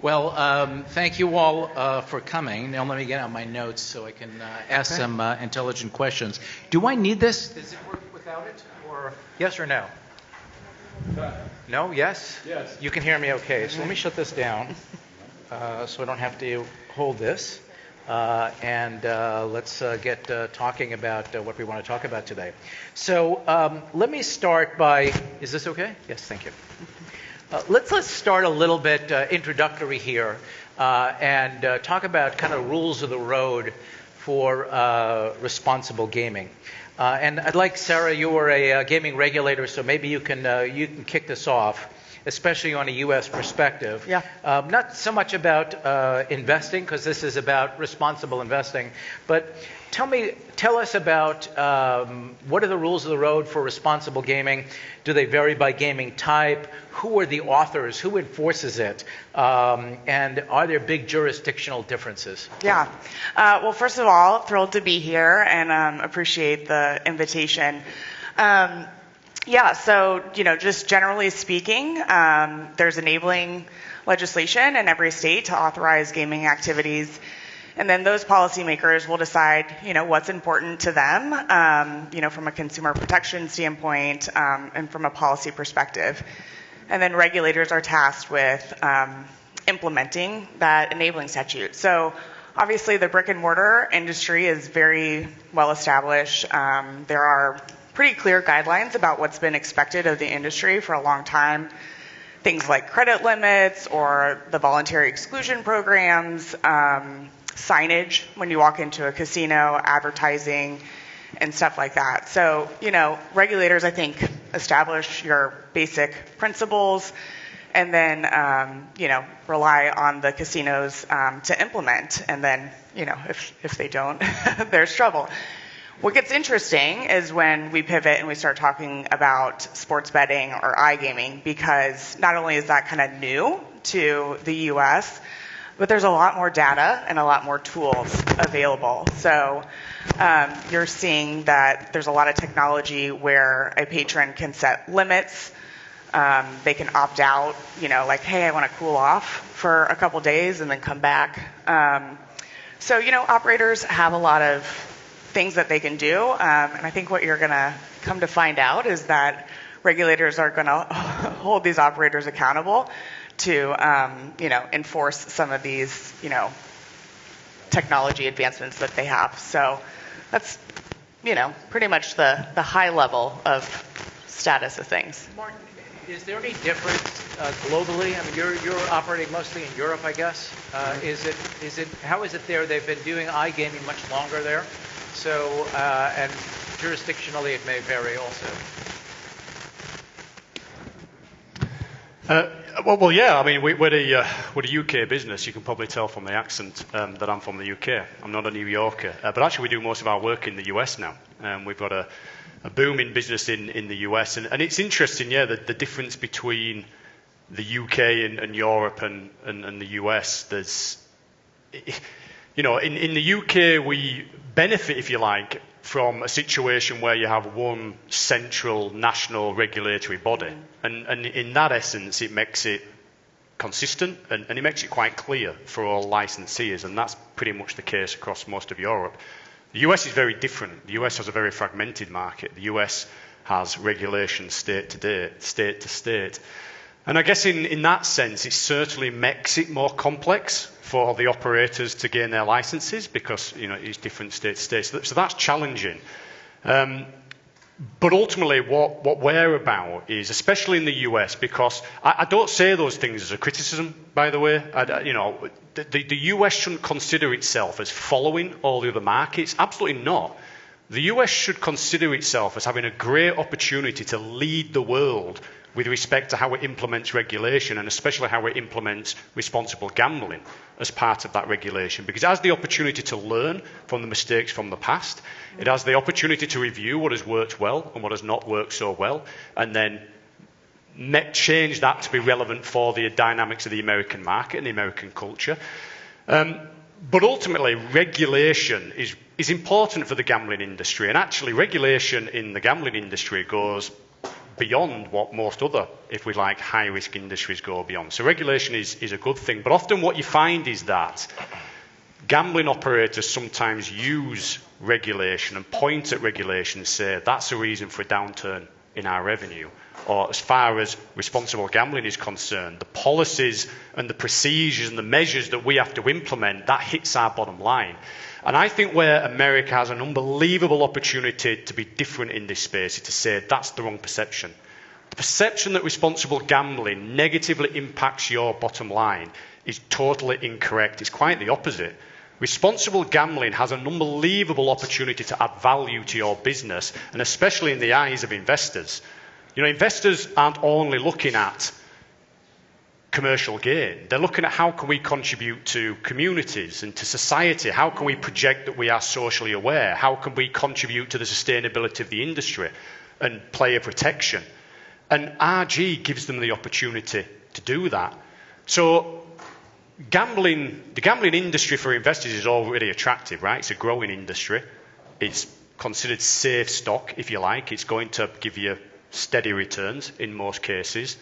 Well, thank you all for coming. Now let me get out my notes so I can ask some intelligent questions. Do I need this? Does it work without it? Or yes or no? No? Yes? Yes. You can hear me okay. So let me shut this down so I don't have to hold this. And let's get talking about what we want to talk about today. So let me start by, is this okay? Yes, thank you. Let's start a little bit introductory here and talk about kind of rules of the road for responsible gaming. And I'd like, Sara, you were a gaming regulator, so maybe you can kick this off, especially on a U.S. perspective. Yeah. Not so much about investing, because this is about responsible investing, but tell us about what are the rules of the road for responsible gaming? Do they vary by gaming type? Who are the authors? Who enforces it? And are there big jurisdictional differences? Yeah. Well, first of all, thrilled to be here and appreciate the invitation. Yeah, so, just generally speaking, there's enabling legislation in every state to authorize gaming activities. And then those policymakers will decide, what's important to them, from a consumer protection standpoint and from a policy perspective. And then regulators are tasked with implementing that enabling statute. So obviously the brick and mortar industry is very well established. There are pretty clear guidelines about what's been expected of the industry for a long time. Things like credit limits or the voluntary exclusion programs, signage when you walk into a casino, advertising, and stuff like that. So, regulators, I think, establish your basic principles and then, rely on the casinos to implement. And then, if they don't, there's trouble. What gets interesting is when we pivot and we start talking about sports betting or iGaming, because not only is that kind of new to the U.S., but there's a lot more data and a lot more tools available. So you're seeing that there's a lot of technology where a patron can set limits. They can opt out, like, hey, I want to cool off for a couple days and then come back. So, operators have a lot of things that they can do. And I think what you're going to come to find out is that regulators are going to hold these operators accountable to, enforce some of these, technology advancements that they have. So that's, pretty much the high level of status of things. Martin, is there any difference globally? I mean, you're operating mostly in Europe, I guess. How is it there? They've been doing iGaming much longer there. So, and jurisdictionally it may vary also. Well, yeah. I mean, we're a UK business. You can probably tell from the accent that I'm from the UK. I'm not a New Yorker. But actually, we do most of our work in the US now. We've got a booming business in the US. And it's interesting, the difference between the UK and Europe and the US. There's, in the UK, we benefit, if you like, from a situation where you have one central national regulatory body. And in that essence, it makes it consistent and it makes it quite clear for all licensees. And that's pretty much the case across most of Europe. The US is very different. The US has a very fragmented market. The US has regulations state to state. And I guess in that sense, it certainly makes it more complex for the operators to gain their licenses because, it's different state to state. So that's challenging. But ultimately, what we're about is, especially in the US, because I don't say those things as a criticism, by the way. The US shouldn't consider itself as following all the other markets. Absolutely not. The US should consider itself as having a great opportunity to lead the world with respect to how it implements regulation and especially how it implements responsible gambling as part of that regulation. Because it has the opportunity to learn from the mistakes from the past. It has the opportunity to review what has worked well and what has not worked so well, and then change that to be relevant for the dynamics of the American market and the American culture. But ultimately, regulation is important for the gambling industry. And actually, regulation in the gambling industry goes beyond what most other, if we like, high-risk industries go beyond. So regulation is a good thing, but often what you find is that gambling operators sometimes use regulation and point at regulation and say that's a reason for a downturn in our revenue. Or as far as responsible gambling is concerned, the policies and the procedures and the measures that we have to implement, that hits our bottom line. And I think where America has an unbelievable opportunity to be different in this space is to say that's the wrong perception. The perception that responsible gambling negatively impacts your bottom line is totally incorrect. It's quite the opposite. Responsible gambling has an unbelievable opportunity to add value to your business, and especially in the eyes of investors. You know, investors aren't only looking at commercial gain. They're looking at how can we contribute to communities and to society? How can we project that we are socially aware? How can we contribute to the sustainability of the industry and player protection? And RG gives them the opportunity to do that. So the gambling industry for investors is already attractive, right? It's a growing industry. It's considered safe stock, if you like. It's going to give you steady returns in most cases.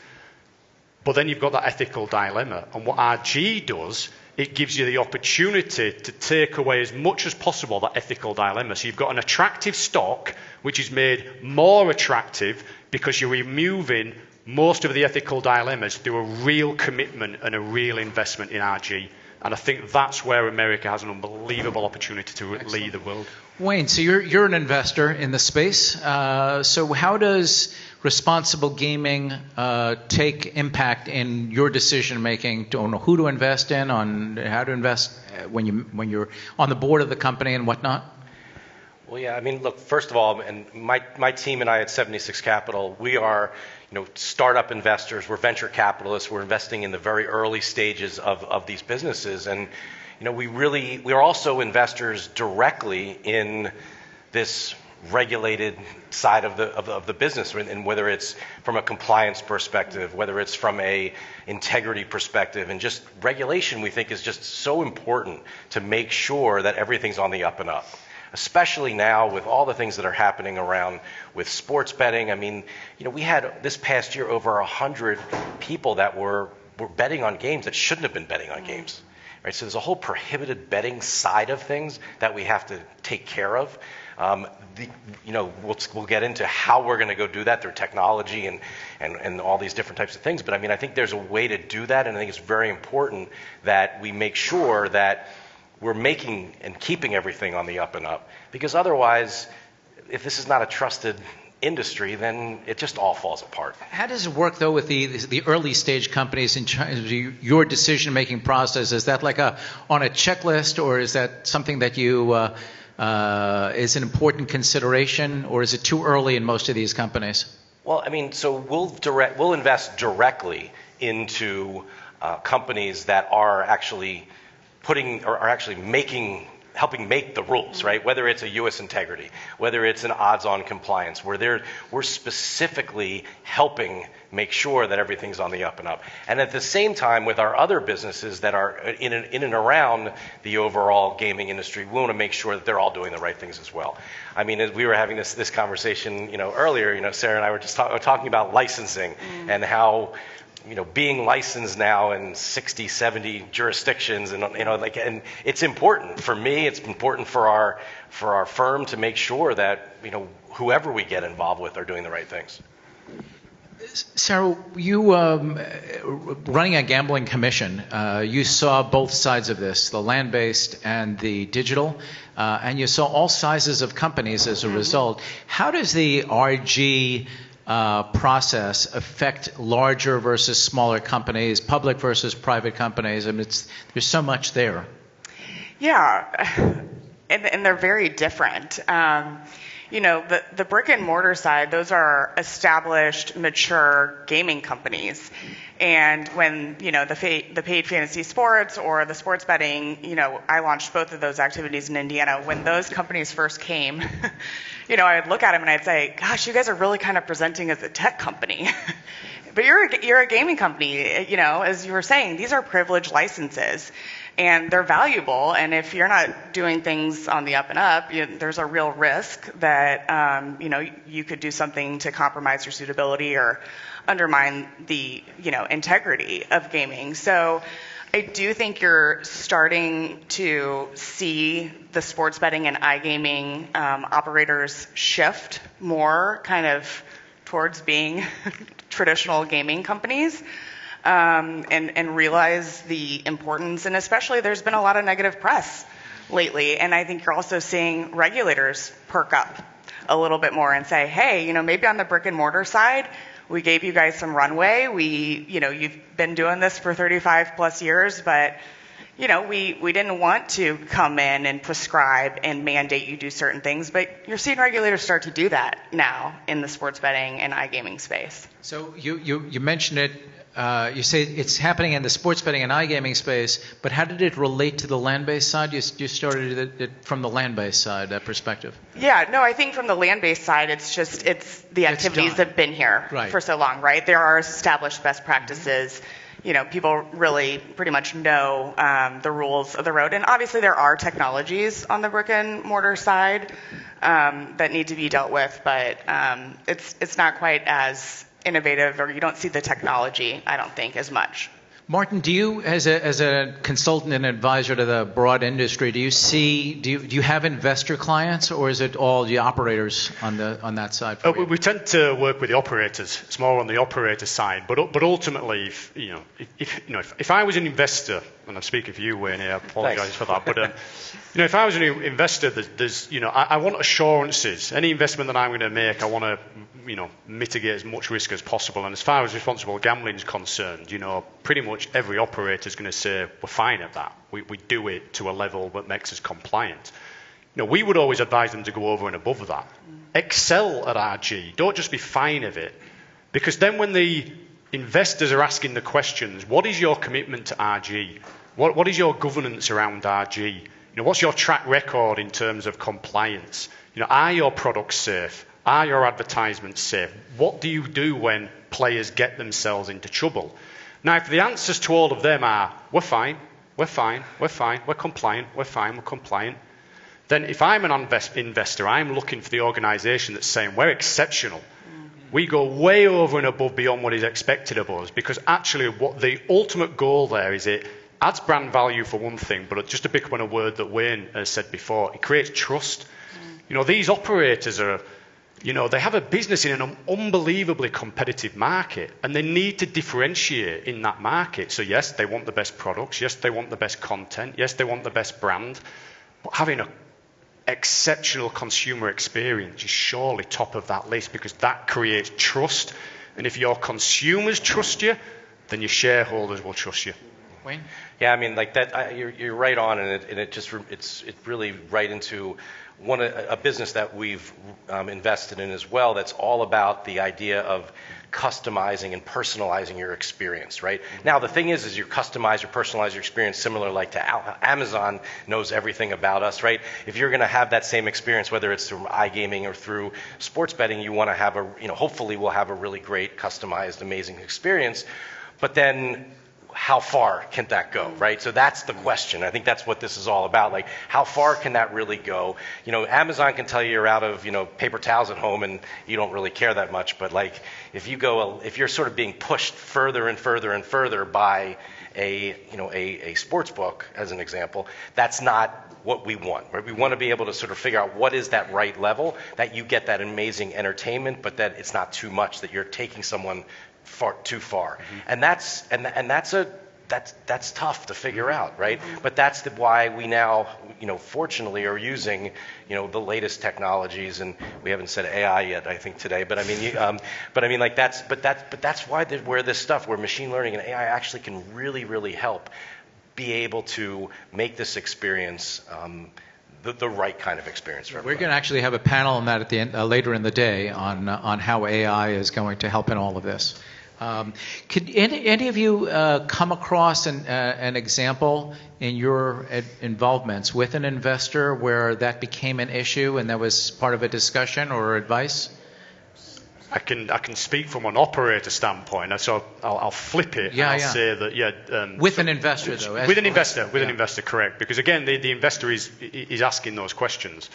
But then you've got that ethical dilemma. And what RG does, it gives you the opportunity to take away as much as possible that ethical dilemma. So you've got an attractive stock, which is made more attractive because you're removing most of the ethical dilemmas through a real commitment and a real investment in RG. And I think that's where America has an unbelievable opportunity to lead the world. Wayne, so you're an investor in the space. So how does responsible gaming take impact in your decision making on who to invest in, on how to invest when you're on the board of the company and whatnot? Well, yeah, I mean, look, first of all, and my team and I at 76 Capital, we are, startup investors. We're venture capitalists. We're investing in the very early stages of these businesses, and we are also investors directly in this regulated side of the business, and whether it's from a compliance perspective, whether it's from a integrity perspective, and just regulation, we think is just so important to make sure that everything's on the up and up. Especially now with all the things that are happening around with sports betting. I mean, we had this past year over 100 people that were betting on games that shouldn't have been betting on games. Right? So there's a whole prohibited betting side of things that we have to take care of. We'll get into how we're going to go do that through technology and all these different types of things. But I mean, I think there's a way to do that, and I think it's very important that we make sure that we're making and keeping everything on the up and up, because otherwise, if this is not a trusted industry, then it just all falls apart. How does it work, though, with the early stage companies in terms of your decision-making process? Is that like on a checklist, or is that something that you is an important consideration, or is it too early in most of these companies? Well, I mean, so we'll invest directly into companies that are actually helping make the rules, right? Whether it's a U.S. integrity, whether it's an odds-on compliance, where we're specifically helping make sure that everything's on the up and up. And at the same time, with our other businesses that are in and around the overall gaming industry, we want to make sure that they're all doing the right things as well. I mean, as we were having this conversation, earlier, Sara and I were just talking about licensing and how being licensed now in 60, 70 jurisdictions, and and it's important for me. It's important for our firm to make sure that whoever we get involved with are doing the right things. Sara, you running a gambling commission, you saw both sides of this, the land-based and the digital, and you saw all sizes of companies as a result. How does the RG process affect larger versus smaller companies, public versus private companies? I mean, there's so much there. Yeah, and they're very different. The brick and mortar side, those are established, mature gaming companies. And when, the paid fantasy sports or the sports betting, I launched both of those activities in Indiana. When those companies first came, I'd look at them and I'd say, gosh, you guys are really kind of presenting as a tech company. But you're a gaming company, you know, as you were saying, these are privileged licenses. And they're valuable, and if you're not doing things on the up and up, there's a real risk that you could do something to compromise your suitability or undermine the integrity of gaming. So I do think you're starting to see the sports betting and iGaming operators shift more kind of towards being traditional gaming companies. And realize the importance, and especially there's been a lot of negative press lately, and I think you're also seeing regulators perk up a little bit more and say, hey, maybe on the brick and mortar side, we gave you guys some runway. You've been doing this for 35 plus years, but we didn't want to come in and prescribe and mandate you do certain things, but you're seeing regulators start to do that now in the sports betting and iGaming space. So you mentioned it. You say it's happening in the sports betting and iGaming space, but how did it relate to the land-based side? You started it from the land-based side, that perspective. Yeah, no, I think from the land-based side, it's the activities have been here for so long, right? There are established best practices. People really pretty much know the rules of the road. And obviously there are technologies on the brick and mortar side that need to be dealt with, but it's not quite as innovative, or you don't see the technology, I don't think, as much. Martin, do you, as a consultant and advisor to the broad industry, do you have investor clients, or is it all the operators on that side? We tend to work with the operators. It's more on the operator side, but ultimately, if I was an investor, and I'm speaking for you, Wayne, I apologise for that, but if I was an investor, I want assurances. Any investment that I'm going to make, I want to mitigate as much risk as possible. And as far as responsible gambling is concerned, pretty much every operator is going to say, we're fine at that. We do it to a level that makes us compliant. We would always advise them to go over and above that. Excel at RG. Don't just be fine of it. Because then when the investors are asking the questions, what is your commitment to RG? What is your governance around RG? What's your track record in terms of compliance? Are your products safe? Are your advertisements safe? What do you do when players get themselves into trouble? Now, if the answers to all of them are, we're fine, we're compliant, we're compliant, then if I'm an investor, I'm looking for the organization that's saying, we're exceptional. We go way over and above beyond what is expected of us, because actually what the ultimate goal there is, it adds brand value for one thing, but just to pick up on a word that Wayne has said before, it creates trust. These operators are, they have a business in an unbelievably competitive market, and they need to differentiate in that market. So yes, they want the best products. Yes, they want the best content. Yes, they want the best brand. But having an exceptional consumer experience is surely top of that list, because that creates trust. And if your consumers trust you, then your shareholders will trust you. Wayne? Yeah, I mean, like that. You're right on, and it's really right into a business that we've invested in as well. That's all about the idea of customizing and personalizing your experience, right? Now, the thing is you customize or personalize your experience similar like to Amazon knows everything about us, right? If you're going to have that same experience, whether it's through iGaming or through sports betting, you want to have hopefully we'll have a really great, customized, amazing experience. But then how far can that go, right? So that's the question. I think that's what this is all about. Like, how far can that really go? Amazon can tell you you're out of, paper towels at home and you don't really care that much. But like, if you're sort of being pushed further and further and further by a sports book, as an example, that's not what we want, right? We want to be able to sort of figure out what is that right level, that you get that amazing entertainment, but that it's not too much, that you're taking someone too far. Mm-hmm. And that's tough to figure out, right? Mm-hmm. But that's why we now, fortunately are using, the latest technologies, and we haven't said AI yet, I think today, but I mean, that's why where this stuff, where machine learning and AI actually can really, really help be able to make this experience the right kind of experience for everybody. We're going to actually have a panel on that at the end, later in the day on how AI is going to help in all of this. Could any of you come across an example in your involvements with an investor where that became an issue and that was part of a discussion or advice? I can speak from an operator standpoint, so I'll flip it. Yeah, and I'll yeah. say that With an investor, though. With an investor, correct? Because again, the investor is asking those questions.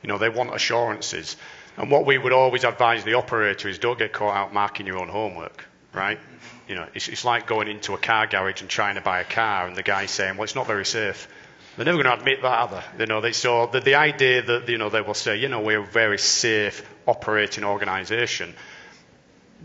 They want assurances, and what we would always advise the operator is don't get caught out marking your own homework, right? It's like going into a car garage and trying to buy a car, and the guy's saying, well, it's not very safe. They're never going to admit that, are they? So the idea that they will say, we're a very safe operating organisation,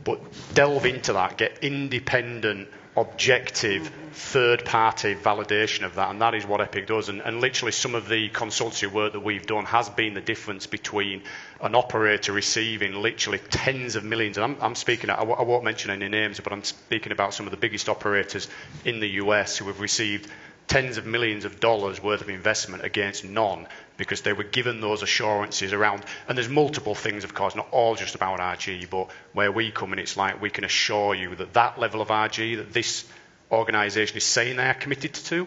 but delve into that, get independent, objective, third-party validation of that, and that is what Epic does. And literally, some of the consultancy work that we've done has been the difference between an operator receiving literally tens of millions. And I'm speaking, I won't mention any names, but I'm speaking about some of the biggest operators in the US who have received tens of millions of dollars worth of investment against none because they were given those assurances around, and there's multiple things, of course, not all just about RG, but where we come in, it's like we can assure you that level of RG that this organisation is saying they are committed to,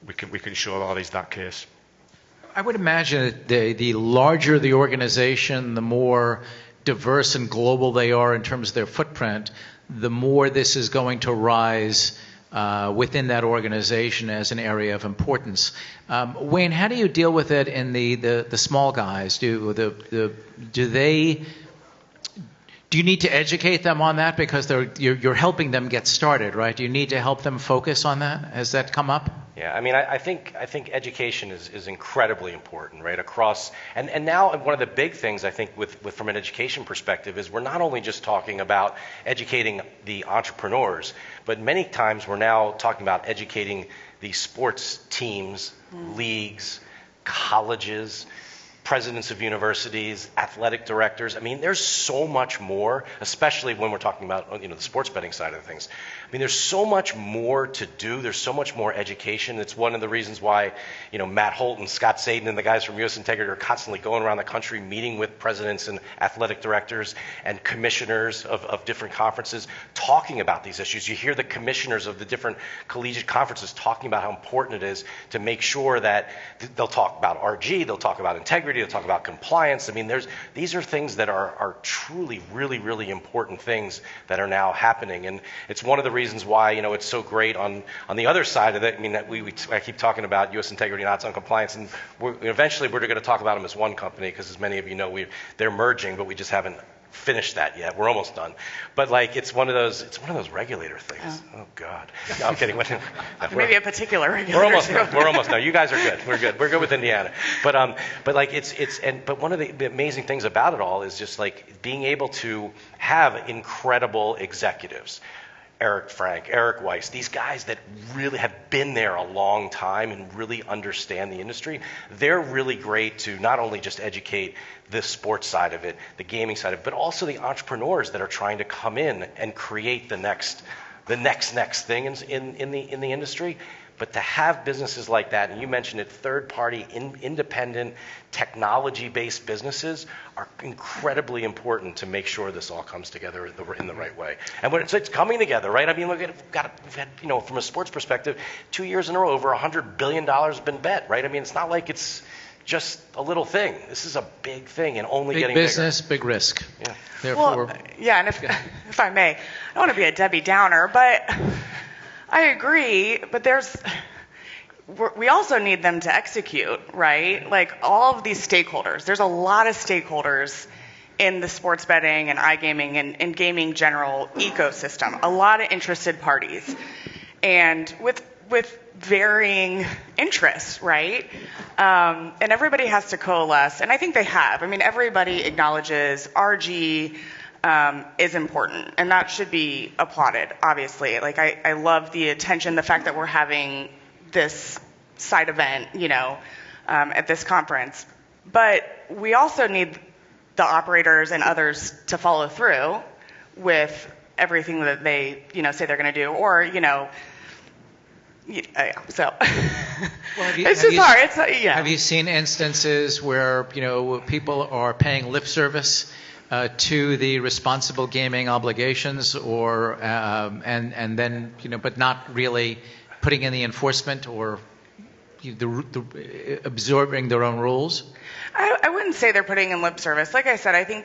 we can show that is that case. I would imagine that the larger the organization, the more diverse and global they are in terms of their footprint, the more this is going to rise within that organization as an area of importance. Wayne, how do you deal with it in the small guys? Do you need to educate them on that because you're helping them get started, right? Do you need to help them focus on that? Has that come up? Yeah, I think education is incredibly important, right? Across and now one of the big things I think with from an education perspective is we're not only just talking about educating the entrepreneurs, but many times we're now talking about educating the sports teams, leagues, colleges, presidents of universities, athletic directors. There's so much more, especially when we're talking about the sports betting side of things. There's so much more to do. There's so much more education. It's one of the reasons why Matt Holt and Scott Saden and the guys from US Integrity are constantly going around the country meeting with presidents and athletic directors and commissioners of different conferences talking about these issues. You hear the commissioners of the different collegiate conferences talking about how important it is to make sure that they'll talk about RG, they'll talk about integrity, they'll talk about compliance. These are things that are truly really, really important things that are now happening. And it's one of the reasons why it's so great on the other side of it. I keep talking about U.S. Integrity and odds on compliance, and eventually we're going to talk about them as one company because, as many of you know, they're merging, but we just haven't finished that yet. We're almost done, but it's one of those regulator things. Oh God, no, I'm kidding. Maybe a particular regulator. We're almost done. You guys are good. We're good with Indiana. But one of the amazing things about it all is just being able to have incredible executives. Eric Frank, Eric Weiss, these guys that really have been there a long time and really understand the industry, they're really great to not only just educate the sports side of it, the gaming side of it, but also the entrepreneurs that are trying to come in and create the next thing in the industry. But to have businesses like that, and you mentioned it, third-party, independent, technology-based businesses are incredibly important to make sure this all comes together in the right way. And when it's coming together, right? Look at we've had, from a sports perspective, 2 years in a row, over $100 billion has been bet, right? It's not like it's just a little thing. This is a big thing and only getting bigger. Big business, big risk. Yeah. Therefore, and if I may, I don't want to be a Debbie Downer, but I agree, but we also need them to execute, right? All of these stakeholders, there's a lot of stakeholders in the sports betting and iGaming and gaming general ecosystem, a lot of interested parties, and with varying interests, right? And everybody has to coalesce, and I think they have. Everybody acknowledges RG is important, and that should be applauded, obviously. I love the attention, the fact that we're having this side event, at this conference. But we also need the operators and others to follow through with everything that they, say they're going to do, or, so it's just hard. Have you seen instances where people are paying lip service to the responsible gaming obligations, or and then but not really putting in the enforcement or absorbing their own rules? I wouldn't say they're putting in lip service. Like I said, I think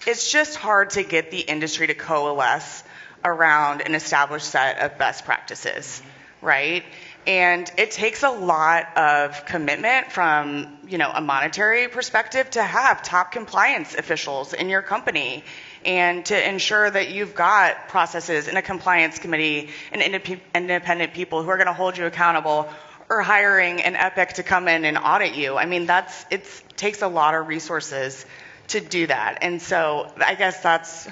it's just hard to get the industry to coalesce around an established set of best practices, right? And it takes a lot of commitment from, a monetary perspective to have top compliance officials in your company and to ensure that you've got processes and a compliance committee and independent people who are going to hold you accountable, or hiring an Epic to come in and audit you. I mean, it takes a lot of resources to do that. And so I guess that's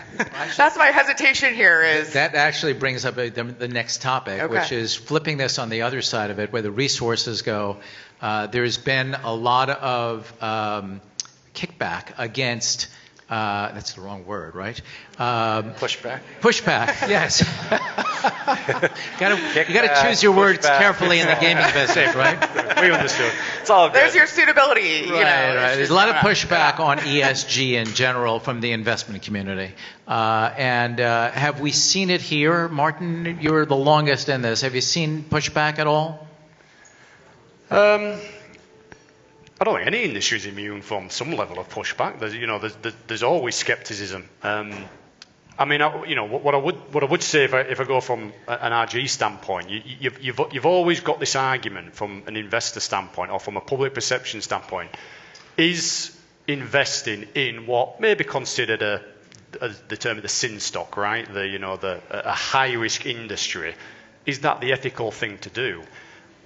my hesitation here is. That actually brings up the next topic, Okay. which is flipping this on the other side of it, where the resources go. There's been a lot of kickback against, that's the wrong word, right? Pushback. Pushback, yes. You got to choose your words pushback. carefully in the gaming business, right? We understood. It's all good. There's your suitability. Right. There's a lot of pushback on ESG in general from the investment community. And have we seen it here? Martin, you're the longest in this. Have you seen pushback at all? I don't think any industry is immune from some level of pushback. There's always skepticism. I mean, what I would say if I go from an RG standpoint, you've always got this argument from an investor standpoint or from a public perception standpoint. Is investing in what may be considered the term of the sin stock, right? A high risk industry, is that the ethical thing to do?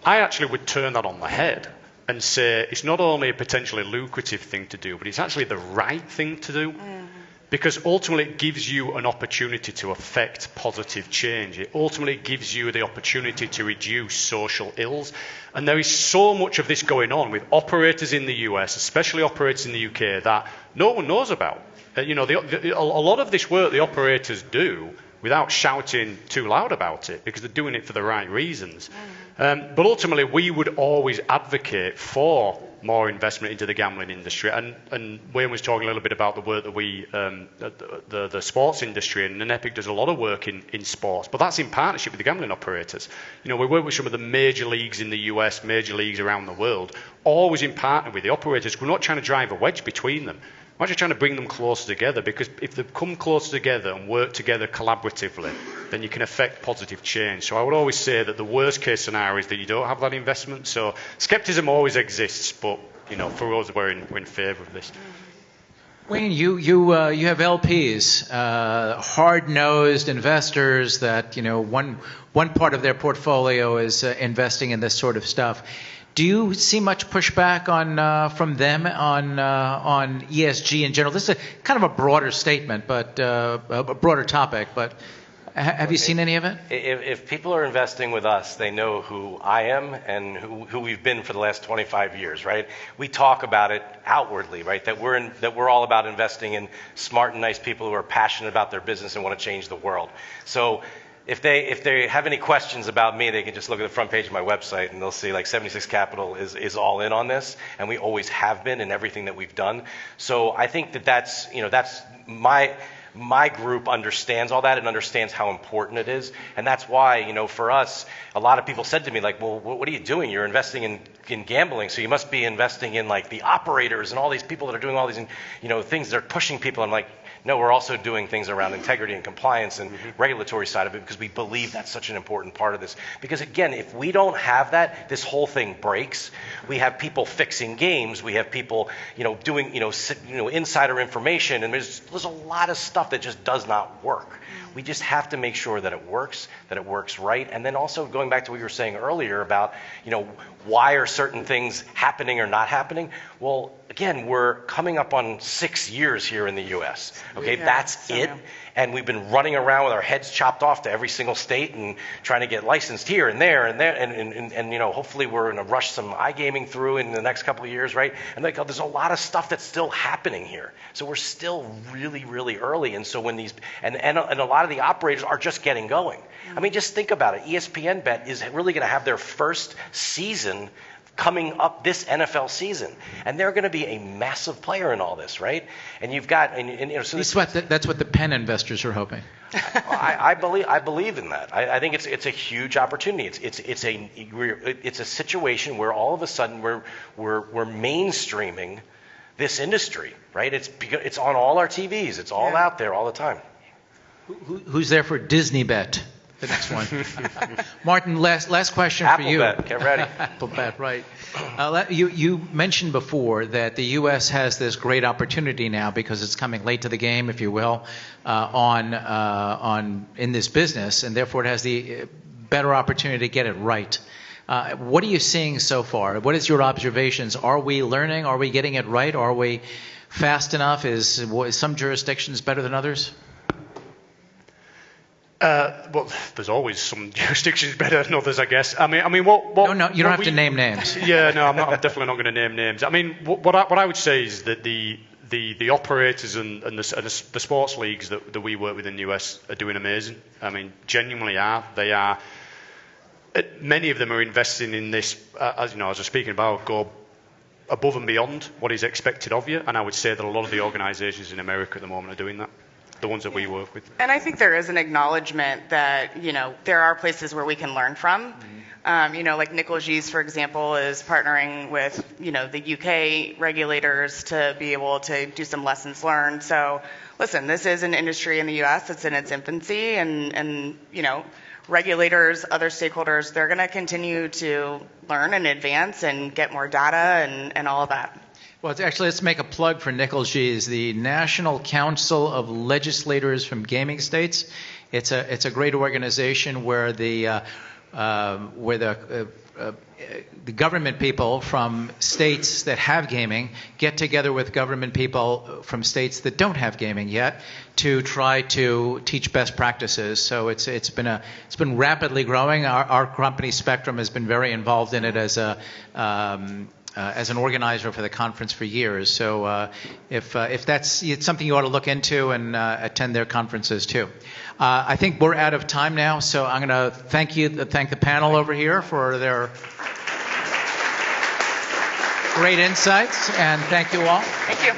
I actually would turn that on the head and say it's not only a potentially lucrative thing to do, but it's actually the right thing to do. Because ultimately it gives you an opportunity to affect positive change. It ultimately gives you the opportunity to reduce social ills. And there is so much of this going on with operators in the US, especially operators in the UK, that no one knows about. A lot of this work the operators do without shouting too loud about it, because they're doing it for the right reasons. But ultimately, we would always advocate for more investment into the gambling industry. And Wayne was talking a little bit about the work that the sports industry, and Epic does a lot of work in sports, but that's in partnership with the gambling operators. We work with some of the major leagues in the US, major leagues around the world, always in partner with the operators. We're not trying to drive a wedge between them. I'm actually trying to bring them closer together, because if they come closer together and work together collaboratively, then you can affect positive change. So I would always say that the worst case scenario is that you don't have that investment. So skepticism always exists, but for us, we're in favour of this. Wayne, you have LPs, hard-nosed investors that one part of their portfolio is investing in this sort of stuff. Do you see much pushback from them on ESG in general? This is kind of a broader statement, but a broader topic. But have you seen any of it? If people are investing with us, they know who I am and who we've been for the last 25 years, right? We talk about it outwardly, right? That we're all about investing in smart and nice people who are passionate about their business and want to change the world. So if they have any questions about me, they can just look at the front page of my website and they'll see like 76 Capital is all in on this, and we always have been in everything that we've done. So I think that's my group understands all that and understands how important it is. And that's why, for us, a lot of people said to me, like, well, what are you doing? You're investing in gambling, so you must be investing in like the operators and all these people that are doing all these, things that are pushing people. I'm like, no, we're also doing things around integrity and compliance and regulatory side of it, because we believe that's such an important part of this. Because again, if we don't have that, this whole thing breaks. We have people fixing games. We have people, doing, insider information, and there's a lot of stuff that just does not work. We just have to make sure that it works right. And then also going back to what you were saying earlier about, why are certain things happening or not happening? Well, again, we're coming up on 6 years here in the U.S. Okay, that's it. And we've been running around with our heads chopped off to every single state and trying to get licensed here and there and there. And hopefully we're going to rush some iGaming through in the next couple of years, right? And there's a lot of stuff that's still happening here. So we're still really, really early. And so when and a lot of the operators are just getting going. I mean, just think about it. ESPN Bet is really going to have their first season coming up this NFL season, and they're going to be a massive player in all this, right? And you've got, so that's what the Penn investors are hoping. I believe in that. I think it's a huge opportunity. It's a situation where all of a sudden we're mainstreaming this industry, right? It's on all our TVs. It's all out there all the time. Who's there for Disney Bet? The next one. Martin, last question Apple for you. Bet, get ready. Apple Bet, right. You mentioned before that the U.S. has this great opportunity now because it's coming late to the game, if you will, in this business, and therefore it has the better opportunity to get it right. What are you seeing so far? What is your observations? Are we learning? Are we getting it right? Are we fast enough? Is some jurisdictions better than others? Well, there's always some jurisdictions better than others, I guess. I mean, what? No, you don't have to name names. Yeah, no, I'm definitely not going to name names. I mean, what I would say is that the operators and the sports leagues that we work with in the US are doing amazing. I mean, genuinely are. They are. Many of them are investing in this, as you know, as I was speaking about, go above and beyond what is expected of you. And I would say that a lot of the organizations in America at the moment are doing that, the ones that we work with. And I think there is an acknowledgement that, there are places where we can learn from. Like Nickel G's, for example, is partnering with, the UK regulators to be able to do some lessons learned. So, listen, this is an industry in the US that's in its infancy, and regulators, other stakeholders, they're going to continue to learn and advance and get more data and all of that. Well, let's make a plug for Nickel G's, the National Council of Legislators from Gaming States. It's a great organization where the government people from states that have gaming get together with government people from states that don't have gaming yet to try to teach best practices. So it's been rapidly growing. Our company Spectrum has been very involved in it as an organizer for the conference for years. So if it's something you ought to look into and attend their conferences too. I think we're out of time now, so I'm going to thank the panel over here for their great insights, and thank you all. Thank you.